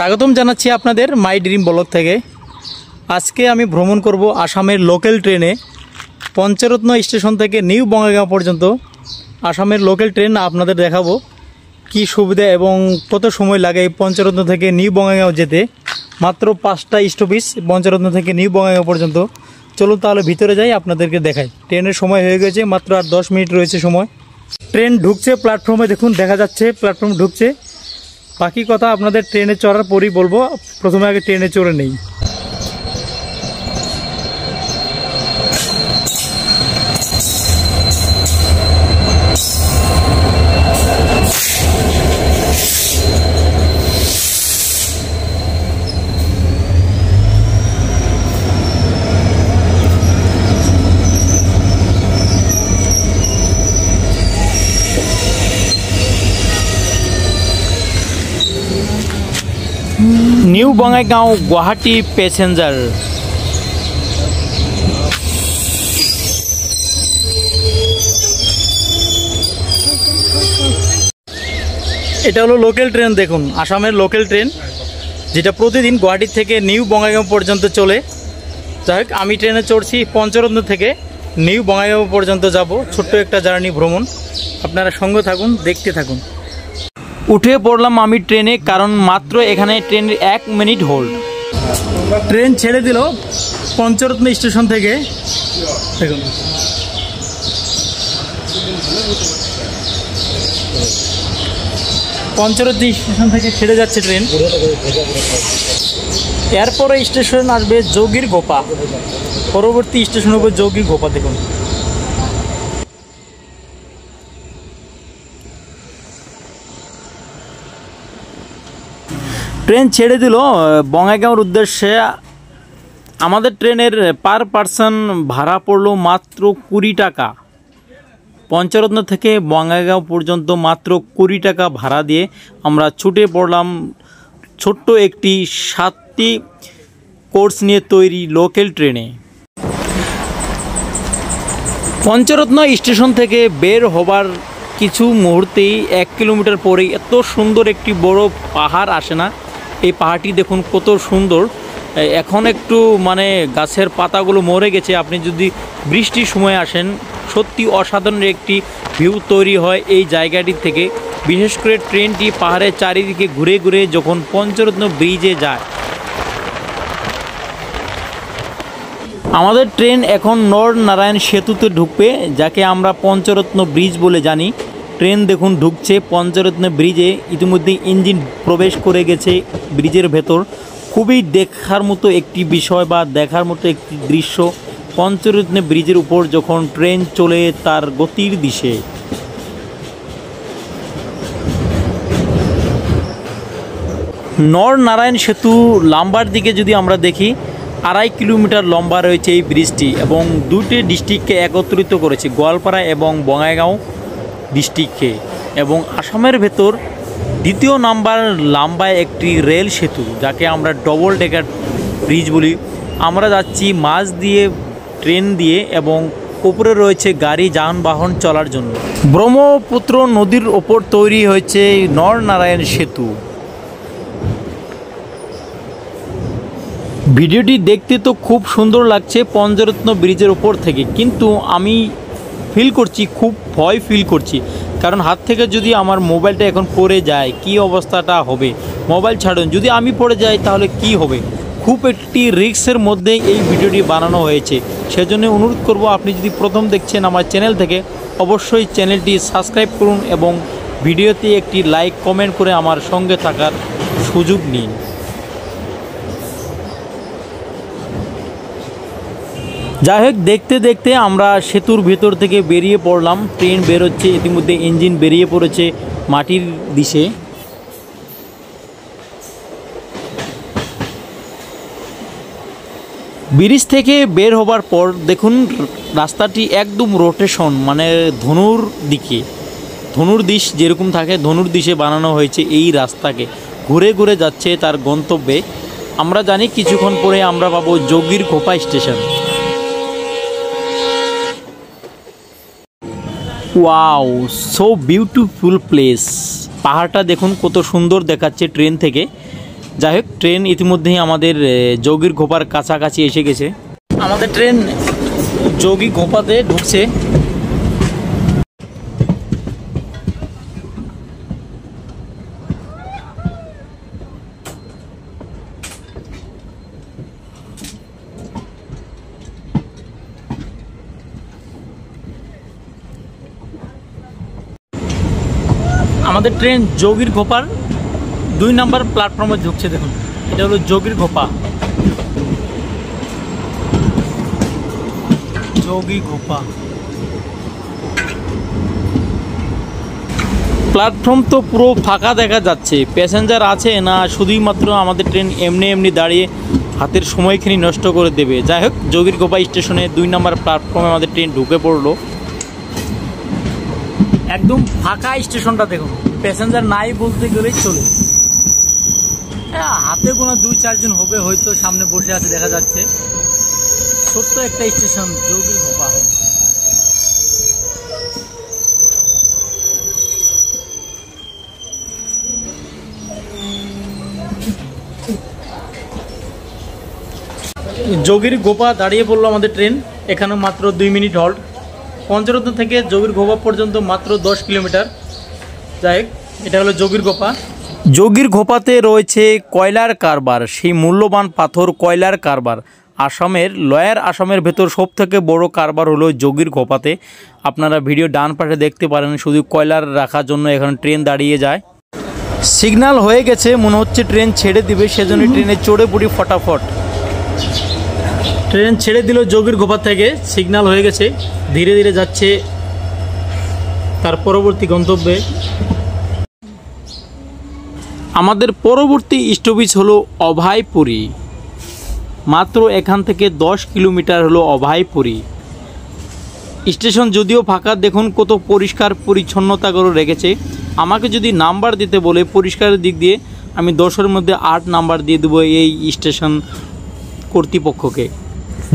স্বাগতম জানাচ্ছি আপনাদের মাই ড্রিম ব্লগ থেকে। আজকে আমি ভ্রমণ করব আসামের লোকাল ট্রেনে পঞ্চরত্ন স্টেশন থেকে নিউ বঙ্গাইগাঁও পর্যন্ত। আসামের লোকাল ট্রেন আপনাদের দেখাবো কি সুবিধা এবং কত সময় লাগে এই পঞ্চরত্ন থেকে নিউ বঙ্গাইগাঁও যেতে। মাত্র 5টা স্টপেজ পঞ্চরত্ন থেকে নিউ বঙ্গাইগাঁও পর্যন্ত। চলুন তাহলে ভিতরে যাই, আপনাদেরকে দেখাই। ট্রেনের সময় হয়ে গেছে, মাত্র আর 10 মিনিট রয়েছে সময়। ট্রেন ঢুকছে প্ল্যাটফর্মে, দেখুন দেখা যাচ্ছে প্ল্যাটফর্ম ঢুকছে। বাকি কথা আপনাদের ট্রেনে চড়ার পরই বলবো, প্রথমে আগে ট্রেনে চড়ে নেই। New Bongaigaon Guwahati passenger. এটা হলো লোকাল ট্রেন, দেখুন আসামের লোকাল ট্রেন, যেটা প্রতিদিন গুয়াহাটি থেকে নিউ বঙ্গাইগাঁও পর্যন্ত চলে। যাই হোক, আমি ট্রেনে চড়ছি পঞ্চরত্ন থেকে নিউ বঙ্গাইগাঁও পর্যন্ত যাব। ছোট্ট একটা জার্নি ভ্রমণ, আপনারা সঙ্গে থাকুন, দেখতে থাকুন। উঠে পড়লাম আমি ট্রেনে, কারণ মাত্র এখানে ট্রেনের 1 মিনিট হোল্ড। ট্রেন ছেড়ে দিল পঞ্চরত্ন স্টেশন থেকে। দেখুন পঞ্চরত্ন স্টেশন থেকে ছেড়ে যাচ্ছে ট্রেন। এরপরে স্টেশন আসবে যোগীর গোপা, পরবর্তী স্টেশন হবে যোগীর গোপা। দেখুন ট্রেন ছেড়ে দিল বঙ্গাইগাঁওর উদ্দেশ্যে। আমাদের ট্রেনের পার পারসন ভাড়া পড়লো মাত্র 20 টাকা। পঞ্চরত্ন থেকে বঙ্গাইগাঁও পর্যন্ত মাত্র 20 টাকা ভাড়া দিয়ে আমরা ছুটে পড়লাম ছোট্ট একটি 7টি কোচ নিয়ে তৈরি লোকাল ট্রেনে। পঞ্চরত্ন স্টেশন থেকে বের হবার কিছু মুহূর্তেই 1 কিলোমিটার পরেই এত সুন্দর একটি বড় পাহাড় আসে না? এই পাহাড়টি দেখুন কত সুন্দর। এখন একটু গাছের পাতাগুলো মরে গেছে। আপনি যদি বৃষ্টির সময় আসেন, সত্যি অসাধারণ একটি ভিউ তৈরি হয় এই জায়গাটি থেকে। বিশেষ করে ট্রেনটি পাহাড়ের চারিদিকে ঘুরে ঘুরে যখন পঞ্চরত্ন ব্রিজে যায়। আমাদের ট্রেন এখন নরনারায়ণ সেতুতে ঢুকবে, যাকে আমরা পঞ্চরত্ন ব্রিজ বলে জানি। ট্রেন দেখুন ঢুকছে পঞ্চরত্ন ব্রিজে। ইতিমধ্যে ইঞ্জিন প্রবেশ করে গেছে ব্রিজের ভেতর। খুবই দেখার মতো একটি বিষয় বা দেখার মতো একটি দৃশ্য, পঞ্চরত্ন ব্রিজের উপর যখন ট্রেন চলে তার গতির দিশে। নরনারায়ণ সেতু লম্বার দিকে যদি আমরা দেখি, 2.5 কিলোমিটার লম্বা রয়েছে এই ব্রিজটি এবং 2টি ডিস্ট্রিক্টকে একত্রিত করেছে, গোয়ালপাড়া এবং বঙ্গাইগাঁও ডিস্ট্রিক্টকে। এবং আসামের ভেতর 2য় নাম্বার লম্বা একটি রেল সেতু, যাকে আমরা ডবল ডেকার ব্রিজ বলি। আমরা যাচ্ছি মাঝ দিয়ে ট্রেন দিয়ে এবং উপরে রয়েছে গাড়ি যানবাহন চলার জন্য। ব্রহ্মপুত্র নদীর ওপর তৈরি হয়েছে নরনারায়ণ সেতু। ভিডিওটি দেখতে তো খুব সুন্দর লাগছে পঞ্চরত্ন ব্রিজের ওপর থেকে, কিন্তু আমি ফিল করছি, খুব ভয় ফিল করছি। কারণ হাত থেকে যদি আমার মোবাইলটা এখন পড়ে যায়, কি অবস্থাটা হবে? মোবাইল ছাড়ুন, যদি আমি পড়ে যাই তাহলে কি হবে? খুব একটি রিস্কের মধ্যে এই ভিডিওটি বানানো হয়েছে। সেজন্য অনুরোধ করব, আপনি যদি প্রথম দেখছেন আমার চ্যানেল থেকে, অবশ্যই চ্যানেলটি সাবস্ক্রাইব করুন এবং ভিডিওতে একটি লাইক কমেন্ট করে আমার সঙ্গে থাকার সুযোগ নিন। যাই হোক, দেখতে দেখতে আমরা সেতুর ভেতর থেকে বেরিয়ে পড়লাম। ট্রেন বেরোচ্ছে, ইতিমধ্যে ইঞ্জিন বেরিয়ে পড়েছে মাটির দিশে। ব্রিজ থেকে বের হবার পর দেখুন রাস্তাটি একদম রোটেশন, ধনুর দিকে, ধনুর দিশ যেরকম থাকে ধনুর দিশে বানানো হয়েছে। এই রাস্তাকে ঘুরে ঘুরে যাচ্ছে তার গন্তব্যে। আমরা জানি কিছুক্ষণ পরে আমরা পাবো যোগীর গোপা station. Wow, so beautiful place. পাহাড়টা দেখুন কত সুন্দর দেখাচ্ছে ট্রেন থেকে। যাই হোক, ট্রেন ইতিমধ্যেই আমাদের যোগীর ঘোপার কাছাকাছি এসে গেছে। আমাদের ট্রেন যোগী ঘোপাতে ঢুকছে। আমাদের ট্রেন যোগীর ঘোপার 2 নম্বর প্ল্যাটফর্মে ঢুকছে। দেখুন, এটা হলো যোগীর ঘোপা। যোগী ঘোপা প্ল্যাটফর্ম তো পুরো ফাঁকা দেখা যাচ্ছে, প্যাসেঞ্জার আছে না শুধুই মাত্র আমাদের ট্রেন এমনি দাঁড়িয়ে হাতের সময়খানি নষ্ট করে দেবে। যাই হোক, যোগীর ঘোপা স্টেশনে 2 নম্বর প্ল্যাটফর্মে আমাদের ট্রেন ঢুকে পড়লো। একদম ফাঁকা স্টেশনটা দেখুন, প্যাসেঞ্জার নাই বলতে গেলেই চলে। হাতে কোনো 2-4 জন হবে হয়তো, সামনে বসে আছে দেখা যাচ্ছে। ছোট্ট একটা স্টেশন যোগীর ঘোপা। যোগীর ঘোপা দাঁড়িয়ে পড়লো আমাদের ট্রেন। এখানে মাত্র 2 মিনিট হল্ট। পঞ্চরত্ন থেকে যোগীর ঘোপা পর্যন্ত মাত্র 10 কিলোমিটার। যাই হোক, এটা হলো যোগীর ঘোপা। যোগীর ঘোপাতে রয়েছে কয়লার কারবার, সেই মূল্যবান পাথর কয়লার কারবার। লয়ার আসামের ভেতর সব থেকে বড় কারবার হলো যোগীর ঘোপাতে। আপনারা ভিডিও ডান পাশে দেখতে পারেন, শুধু কয়লার রাখার জন্য এখানে ট্রেন দাঁড়িয়ে যায়। সিগন্যাল হয়ে গেছে, মনে হচ্ছে ট্রেন ছেড়ে দিবে, সেজন্য ট্রেনে চড়ে পড়ি ফটাফট। ট্রেন ছেড়ে দিল যোগীর ঘোপা থেকে, সিগন্যাল হয়ে গেছে, ধীরে ধীরে যাচ্ছে তার পরবর্তী গন্তব্যে। আমাদের পরবর্তী স্টপেজ হলো অভয়পুরী। মাত্র এখান থেকে 10 কিলোমিটার হলো অভয়পুরী স্টেশন। যদিও ফাঁকা, দেখুন কত পরিষ্কার পরিচ্ছন্নতা করে রেখেছে। আমাকে যদি নাম্বার দিতে বলে পরিষ্কারের দিক দিয়ে, আমি 10-এর মধ্যে 8 নাম্বার দিয়ে দেবো এই স্টেশন কর্তৃপক্ষকে।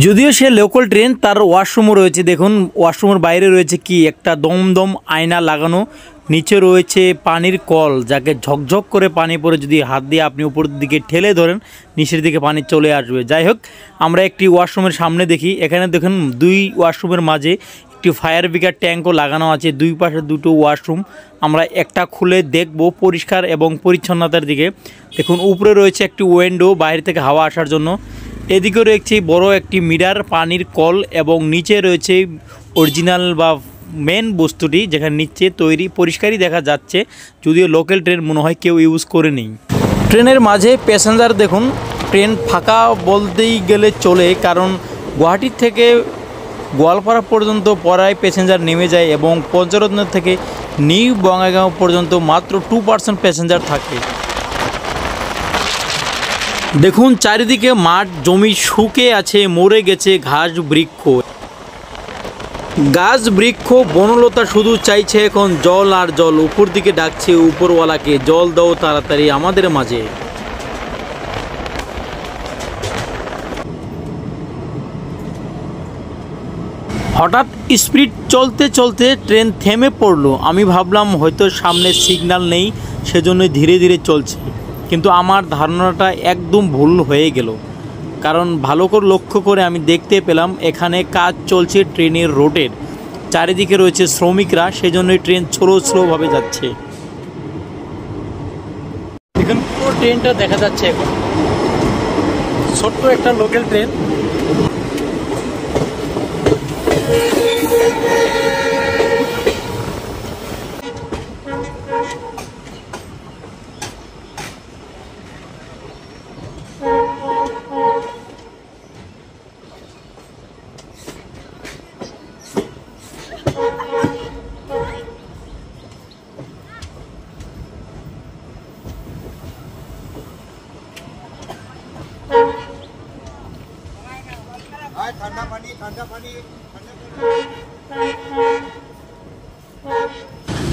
যদিও সে লোকাল ট্রেন, তার ওয়াশরুমও রয়েছে। দেখুন, ওয়াশরুমের বাইরে রয়েছে কি একটা দমদম আয়না লাগানো, নিচে রয়েছে পানির কল, যাকে ঝকঝক করে পানি পড়ে যদি হাত দিয়ে আপনি উপর দিকে ঠেলে ধরেন, নিচের দিকে পানি চলে আসবে। যাই হোক, আমরা একটি ওয়াশরুমের সামনে দেখি। এখানে দেখুন 2 ওয়াশরুমের মাঝে একটি ফায়ার ব্রিগেড ট্যাঙ্কও লাগানো আছে। 2 পাশে 2টো ওয়াশরুম। আমরা একটা খুলে দেখব পরিষ্কার এবং পরিচ্ছন্নতার দিকে। দেখুন, উপরে রয়েছে একটি উইন্ডো বাইরে থেকে হাওয়া আসার জন্য। এদিকে রয়েছে বড় একটি মিরার, পানির কল, এবং নিচে রয়েছে অরিজিনাল বা মেন বস্তুটি, যেখানে নিচে তৈরি, পরিষ্কারই দেখা যাচ্ছে। যদিও লোকাল ট্রেন মনে হয় কেউ ইউজ করে নেই। ট্রেনের মাঝে প্যাসেঞ্জার দেখুন, ট্রেন ফাঁকা বলতেই গেলে চলে, কারণ গুয়াহাটির থেকে গোয়ালপাড়া পর্যন্ত পড়ায় প্যাসেঞ্জার নেমে যায় এবং পঞ্চরত্ন থেকে নিউ বঙ্গাইগাঁও পর্যন্ত মাত্র 2% প্যাসেঞ্জার থাকে। দেখুন, চারিদিকে মাঠ জমি শুকে আছে, মরে গেছে ঘাস বৃক্ষ। গাছ বৃক্ষ বনলতা শুধু চাইছে এখন জল আর জল। উপর দিকে ডাকছে উপরওয়ালাকে, জল দাও তাড়াতাড়ি আমাদের মাঝে। হঠাৎ স্পিড চলতে চলতে ট্রেন থেমে পড়লো। আমি ভাবলাম হয়তো সামনে সিগন্যাল নেই, সেজন্য ধীরে ধীরে চলছে। কিন্তু আমার ধারণাটা একদম ভুল হয়ে গেল, কারণ ভালো করে লক্ষ্য করে আমি দেখতে পেলাম এখানে কাজ চলছে ট্রেনের রোডের। চারিদিকে রয়েছে শ্রমিকরা, সেজন্যই ট্রেন স্লোভাবে যাচ্ছে। দেখুন, পুরো ট্রেনটা দেখা যাচ্ছে এখন। ছোট্ট একটা লোকাল ট্রেন।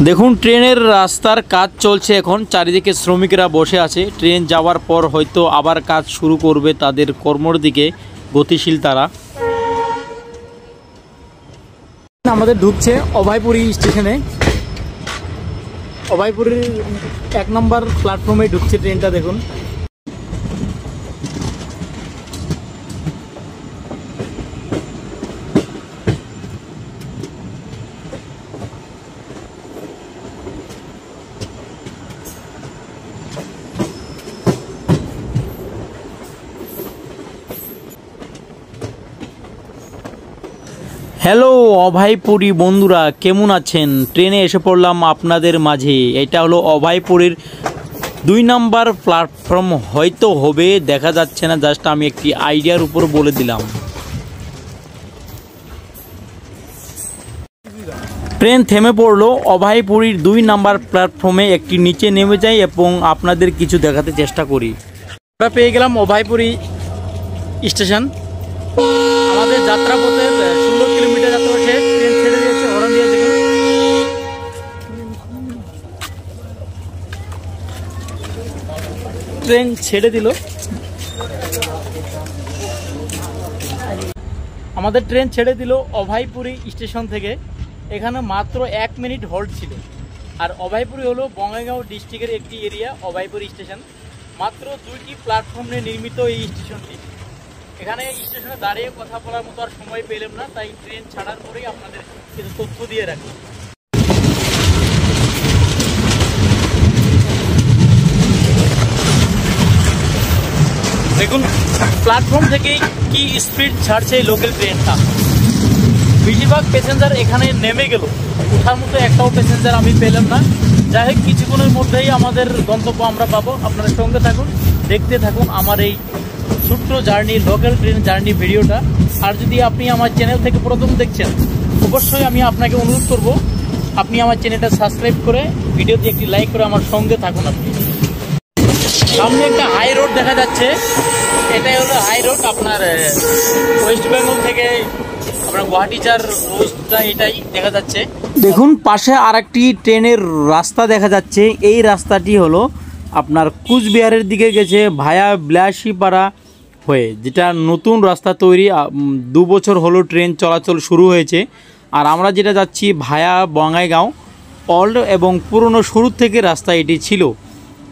দেখুন, ট্রেনের রাস্তার কাজ চলছে এখন। চারিদিকে শ্রমিকরা বসে আছে। ট্রেন যাওয়ার পর হয়তো আবার কাজ শুরু করবে, তাদের কর্মর দিকে গতিশীল তারা। আমাদের ঢুকছে অভয়পুরী স্টেশনে। অভয়পুরীর 1 নম্বর প্ল্যাটফর্মে ঢুকছে ট্রেনটা। দেখুন, হ্যালো অভয়পুরী বন্ধুরা, কেমন আছেন? ট্রেনে এসে পড়লাম আপনাদের মাঝে। এটা হলো অভয়পুরীর 2 নম্বর প্ল্যাটফর্ম, হয়তো হবে, দেখা যাচ্ছে না, জাস্ট আমি একটি আইডিয়ার উপর বলে দিলাম। ট্রেন থেমে পড়লো অভয়পুরীর 2 নম্বর প্ল্যাটফর্মে। একটি নিচে নেমে যাই এবং আপনাদের কিছু দেখাতে চেষ্টা করি। আমরা পেয়ে গেলাম অভয়পুরী স্টেশন। আমাদের যাত্রাপথের 16 কিলোমিটার যাত্রা হচ্ছে। ট্রেন ছেড়ে দিয়েছে, হর্ন দিয়ে দেখুন। ট্রেন ছেড়ে দিল। আমাদের ট্রেন ছেড়ে দিল অভয়পুরী স্টেশন থেকে। এখানে মাত্র 1 মিনিট হল্ট ছিল। আর অভয়পুরী হলো বঙ্গাইগাঁও ডিস্ট্রিক্টের একটি এরিয়া। অভয়পুরী স্টেশন মাত্র 2টি প্ল্যাটফর্ম নিয়ে নির্মিত এই স্টেশনটি। এখানে স্টেশনে দাঁড়িয়ে কথা বলার মতো আর সময় পেলাম না, তাই ট্রেন ছাড়ার পরেই আপনাদের কিছু তথ্য দিয়ে রাখি। দেখুন প্ল্যাটফর্ম থেকেই কি স্পিড ছাড়ছে এই লোকাল ট্রেনটা। বেশিরভাগ প্যাসেঞ্জার এখানে নেমে গেল, ওঠার মতো একটাও প্যাসেঞ্জার আমি পেলাম না। যাই হোক, কিছুক্ষণের মধ্যেই আমাদের গন্তব্য আমরা পাবো। আপনারা সঙ্গে থাকুন, দেখতে থাকুন আমার এই ছোট্ট জার্নি, লোকাল ট্রেন জার্নি ভিডিওটা। আর যদি আপনি আমার চ্যানেল থেকে প্রথম দেখছেন, অবশ্যই আমি আপনাকে অনুরোধ করব আপনি আমার চ্যানেলটা সাবস্ক্রাইব করে ভিডিওতে একটি লাইক করে আমার সঙ্গে থাকুন। আপনি সামনে একটা হাই রোড দেখা যাচ্ছে, এটাই হলো হাই রোড। আপনার ওয়েস্ট বেঙ্গল থেকে আপনার গুয়াহাটি যার রোডটা এটাই দেখা যাচ্ছে। দেখুন পাশে আরেকটি ট্রেনের রাস্তা দেখা যাচ্ছে। এই রাস্তাটি হলো আপনার কুচবিহারের দিকে গেছে ভায়া বিলাসীপাড়া হয়ে, যেটা নতুন রাস্তা তৈরি। 2 বছর হলো ট্রেন চলাচল শুরু হয়েছে। আর আমরা যেটা যাচ্ছি ভায়া বঙ্গাইগাঁও, ওল্ড এবং পুরনো শুরু থেকে রাস্তা এটি ছিল।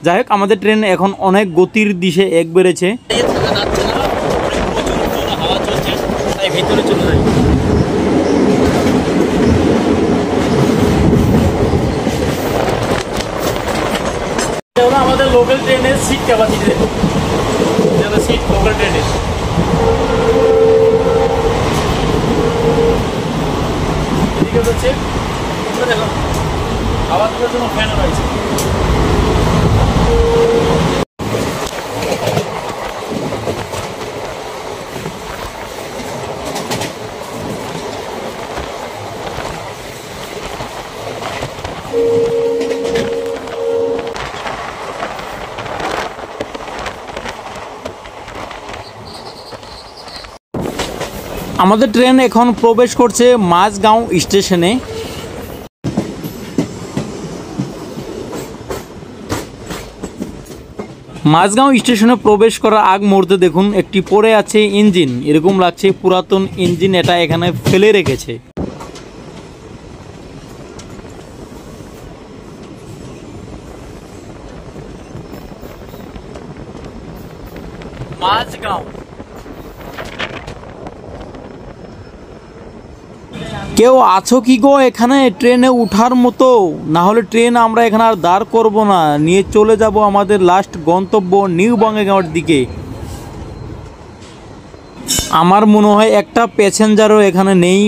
যাই হোক, আমাদের ট্রেন এখন অনেক গতির দিশে এক বেড়েছে। ভিতরে চলে যাই। আমাদের লোকাল ট্রেনের সিট ক্যাপাসিটি, সিট লোকাল ট্রেনের। এদিকে হচ্ছে দেখুন আবার জন্য ফ্যান রয়েছে। আমাদের ট্রেন এখন প্রবেশ করছে মাঝগাঁও স্টেশনে। মাঝগাঁও স্টেশনে প্রবেশ করার আগ মুহূর্তে দেখুন একটি পড়ে আছে ইঞ্জিন। এরকম লাগছে পুরাতন ইঞ্জিন, এটা এখানে ফেলে রেখেছে। মাঝগাঁও কেউ আছো কি গো এখানে ট্রেনে উঠার মতো? না হলে ট্রেন আমরা এখানে আর দাঁড় করব না, নিয়ে চলে যাব আমাদের লাস্ট গন্তব্য নিউ বঙ্গাইগাঁওর দিকে। আমার মনে হয় একটা প্যাসেঞ্জারও এখানে নেই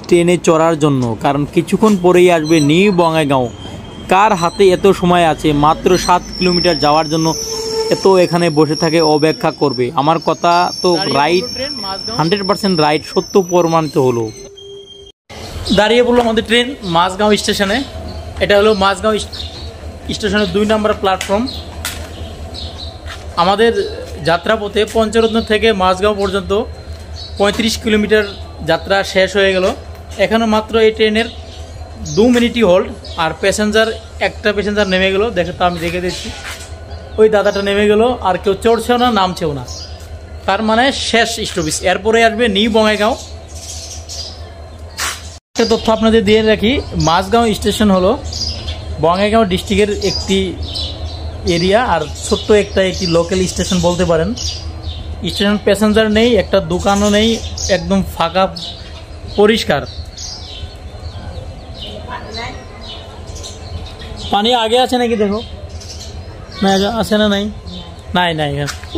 ট্রেনে চড়ার জন্য, কারণ কিছুক্ষণ পরেই আসবে নিউ বঙ্গাইগাঁও। কার হাতে এত সময় আছে মাত্র 7 কিলোমিটার যাওয়ার জন্য এত এখানে বসে থাকে, অপেক্ষা করবে? আমার কথা তো রাইট, 100% রাইট, সত্য প্রমাণিত হলো। দাঁড়িয়ে পড়লো আমাদের ট্রেন মাঝগাঁও স্টেশনে। এটা হলো মাঝগাঁও স্টেশনের 2 নম্বর প্ল্যাটফর্ম। আমাদের যাত্রাপথে পঞ্চরত্ন থেকে মাঝগাঁও পর্যন্ত 35 কিলোমিটার যাত্রা শেষ হয়ে গেল। এখানে মাত্র এই ট্রেনের 2 মিনিটই হোল্ড। আর প্যাসেঞ্জার, একটা প্যাসেঞ্জার নেমে গেল, দেখে তো আমি দেখে দিচ্ছি, ওই দাদাটা নেমে গেল। আর কেউ চড়ছেও না, নামছেও না, তার মানে শেষ স্টপেজ। এরপরে আসবে নিউ বঙ্গাইগাঁও। একটা তথ্য আপনাদের দিয়ে রাখি, মাঝগাঁও স্টেশন হলো বঙ্গাইগাঁও ডিস্ট্রিক্টের একটি এরিয়া, আর ছোট্ট একটি লোকাল স্টেশন বলতে পারেন। স্টেশন প্যাসেঞ্জার নেই, একটা দোকানও নেই, একদম ফাঁকা পরিষ্কার। পানি আগে আছে নাকি দেখো, না আছে না? নাই নাই নাই,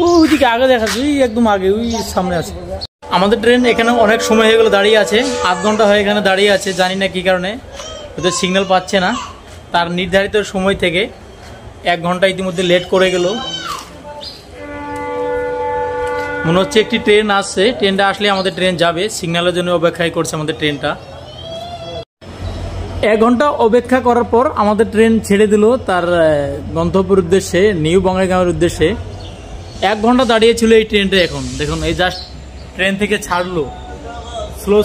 ওইদিকে আগে দেখা যাচ্ছে, ওই একদম আগে, ওই সামনে আছে। আমাদের ট্রেন এখানে অনেক সময় হয়ে গেলো দাঁড়িয়ে আছে, আধ ঘন্টা হয়ে এখানে দাঁড়িয়ে আছে, জানি না কী কারণে, হয়তো সিগন্যাল পাচ্ছে না। তার নির্ধারিত সময় থেকে 1 ঘন্টা ইতিমধ্যে লেট করে গেল। মনে হচ্ছে একটি ট্রেন আসছে, ট্রেনটা আসলে আমাদের ট্রেন যাবে, সিগন্যালের জন্য অপেক্ষাই করছে আমাদের ট্রেনটা। 1 ঘন্টা অপেক্ষা করার পর আমাদের ট্রেন ছেড়ে দিল তার গন্তব্যের উদ্দেশ্যে, নিউ বঙ্গাইগাঁওয়ের উদ্দেশ্যে। 1 ঘন্টা দাঁড়িয়ে ছিল এই ট্রেনটা। এখন দেখুন, এই জাস্ট ট্রেন থেকে ছাড়লো,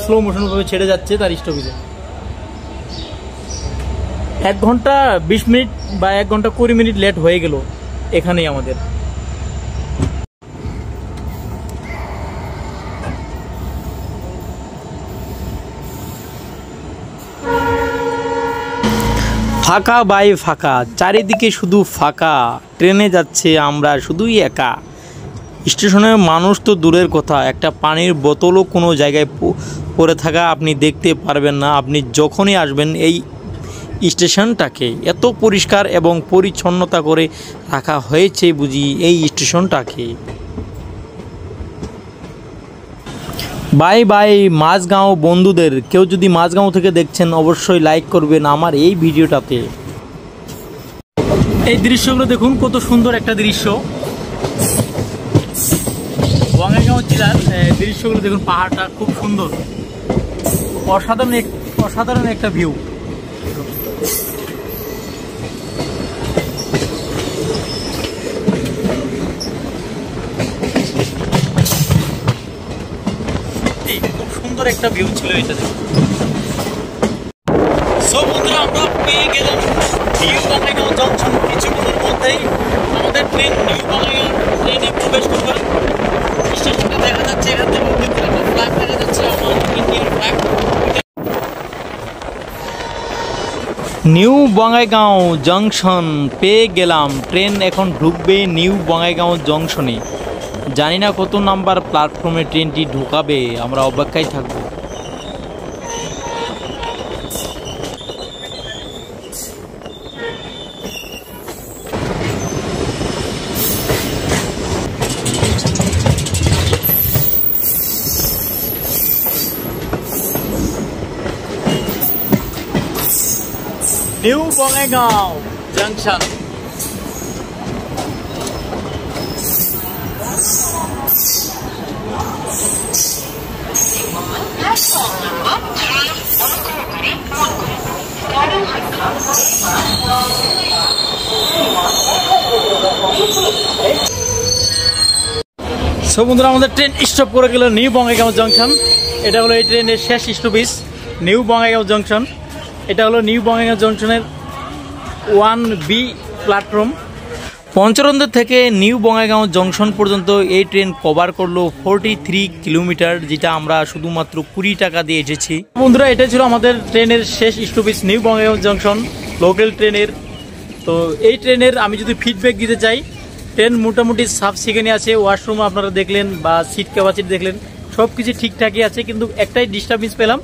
স্লো মোশনভাবে ছেড়ে যাচ্ছে তার স্টপেজে। 1 ঘন্টা 20 মিনিট বা 1 ঘন্টা 20 মিনিট লেট হয়ে গেল এখানেই আমাদের। ফাঁকা বাই ফাঁকা, চারিদিকে শুধু ফাঁকা, ট্রেনে যাচ্ছে আমরা শুধুই একা। স্টেশনের মানুষ তো দূরের কথা, একটা পানির বোতলও কোনো জায়গায় পড়ে থাকা আপনি দেখতে পারবেন না। আপনি যখনই আসবেন এই স্টেশনটাকে, এত পরিষ্কার এবং পরিচ্ছন্নতা করে রাখা হয়েছে বুঝি এই স্টেশনটাকে। বাই বাই মাঝগাঁও বন্ধুদের, কেউ যদি মাঝগাঁও থেকে দেখছেন অবশ্যই লাইক করবেন আমার এই ভিডিওটাতে। এই দৃশ্যগুলো দেখুন, কত সুন্দর একটা দৃশ্য। বঙ্গাইগাঁও জেলার দৃশ্যগুলো দেখুন, পাহাড়টা খুব সুন্দর, অসাধারণ একটা ভিউ। খুব সুন্দর একটা ভিউ ছিল এটা। সব বন্ধুরা, আমরা পেয়ে গেলাম নিউ বঙ্গাইগাঁও জংশন। কিছুক্ষণের মধ্যেই আমাদের ট্রেন নিউ বঙ্গাইগাঁও ট্রেনে প্রবেশ করবে। স্টেশনটা দেখা যাচ্ছে, এখান থেকে একটা ফ্ল্যাগ দেখা যাচ্ছে, আমার Indian flag. New Bongaigaon junction পেয়ে গেলাম, ট্রেন এখন ঢুকবে নিউ বঙ্গাইগাঁও জংশনে। জানি না কত নাম্বার প্ল্যাটফর্মে ট্রেনটি ঢুকাবে, আমরা অপেক্ষায় থাকবো। New Bongaigaon junction. সো বন্ধুরা, আমাদের ট্রেন স্টপ করে গেল নিউ বঙ্গাইগাঁও জংশন। এটা হলো এই ট্রেনের শেষ স্টপেজ, নিউ বঙ্গাইগাঁও জংশন। এটা হলো নিউ বঙ্গাইগাঁও জংশনের 1B প্ল্যাটফর্ম। পঞ্চরন্দ থেকে নিউ বঙ্গাইগাঁও জংশন পর্যন্ত এই ট্রেন কভার করলো 43 কিলোমিটার, যেটা আমরা শুধুমাত্র 20 টাকা দিয়ে এসেছি। বন্ধুরা, এটা ছিল আমাদের ট্রেনের শেষ stoppage new Bongaigaon junction local ট্রেনের। তো এই ট্রেনের আমি যদি ফিডব্যাক দিতে চাই, ট্রেন মোটামুটি সাফ সিকেনে আছে, ওয়াশরুম আপনারা দেখলেন বা সিট ক্যাপাসিটি দেখলেন, সব কিছু ঠিকঠাকই আছে। কিন্তু একটাই ডিস্টার্বেন্স পেলাম,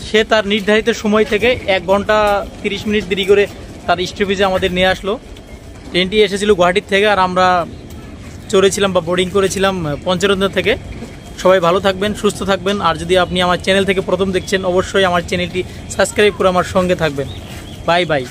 সে তার নির্ধারিত সময় থেকে 1 ঘন্টা 30 মিনিট দেরি করে তার স্টপেজে আমাদের নিয়ে আসলো। ট্রেনটি এসেছিল গুয়াহাটির থেকে, আর আমরা চড়েছিলাম বা বোর্ডিং করেছিলাম পঞ্চরত্ন থেকে। সবাই ভালো থাকবেন, সুস্থ থাকবেন। আর যদি আপনি আমার চ্যানেল থেকে প্রথম দেখছেন, অবশ্যই আমার চ্যানেলটি সাবস্ক্রাইব করে আমার সঙ্গে থাকবেন। Bye bye.